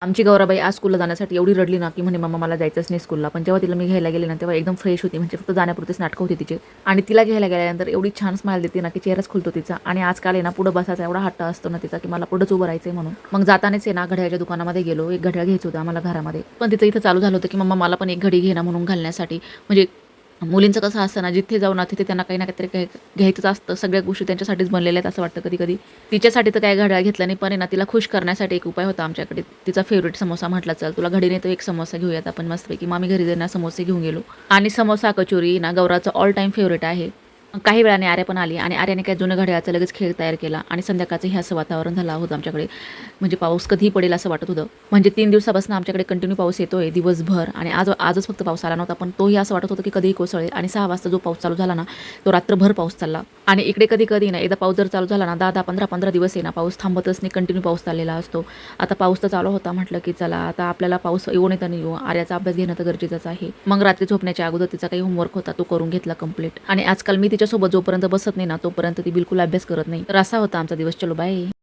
आमची गौराबाई आज स्कूलला जाण्यासाठी एवढी रडली ना, की म्हणे मम्मा मला जायचंच नाही स्कूलला. पण जेव्हा तिला मी घ्यायला गेले ना, तेव्हा एकदम फ्रेश होती. म्हणजे फक्त जाण्यापुरतीच नाटकं होती तिचे. आणि तिला घ्यायला गेल्यानंतर एवढी छान स्माईल देते ना, की चेहराच खुलतो तिचा. आणि आजकाल आहे ना, पुढं बसायचा एवढा हट्ट असतो ना तिचा, की मला पुढंच उभं राहायचंय म्हणून. मग जातानाच आहे ना, घड्याळच्या दुकानामध्ये गेलो. एक घड्याळ घ्यायचं होतं आम्हाला घरामध्ये. पण तिचं इथं चालू झालं होतं, की मम्मा मला पण एक घडी घे ना म्हणून घालण्यासाठी. म्हणजे मुलींचं कसं असतं ना, जिथे जाऊ ना तिथे त्यांना काही ना काहीतरी घ्यायचंच असतं. सगळ्या गोष्टी त्यांच्यासाठीच बनलेल्या आहेत असं वाटतं कधी-कधी. तिच्यासाठी तर काय घड्याळ घेतला नाही, पण आहे ना तिला खुश करण्यासाठी एक उपाय होता आमच्याकडे. तिचा फेव्हरेट समोसा म्हटला, "चल तुला घडी नाही तर एक समोसा घेऊयात आपण मस्तपैकी." मग आम्ही घरी जाऊन समोसे घेऊन गेलो. आणि समोसा, कचोरी ना गौराचं ऑल टाईम फेव्हरेट आहे. काही वेळाने आर्या पण आली आणि आर्याने काय जुन्या घड्याळाचा लगेच खेळ तयार केला आणि संध्याकाळचं हे असं वातावरण झालं होतं आमच्याकडे. म्हणजे पाऊस कधीही पडेल असं वाटत होतं. म्हणजे 3 दिवसापासून आमच्याकडे कंटिन्यू पाऊस येतोय दिवसभर आणि आजच फक्त पाऊस आला नव्हता. पण तोही असं वाटत होतं की कधीही कोसळेल आणि 6 वाजता जो पाऊस चालू झाला ना, तो रात्रभर पाऊस चालला. आणि इकडे कधी-कधी ना एकदा पाऊस जर चालू झाला ना 10-10, 15-15 दिवस आहे ना पाऊस थांबतच नाही, कंटिन्यू पाऊस चाललेला असतो. आता पाऊस तर चालू होता म्हटलं की चला आता आपल्याला पाऊस येऊ नये तर नाही येऊ. आर्याचा अभ्यास घेणं तर गरजेचंच आहे. मग रात्री झोपण्याच्या अगोदर तिचा काही होमवर्क होता तो करून घेतला कंप्लीट. आणि आजकाल मी तिच्यासोबत जोपर्यंत बसत नाही ना तोपर्यंत ती बिलकुल अभ्यास करत नाही. तर असा होता आमचा दिवस. चलो बाय.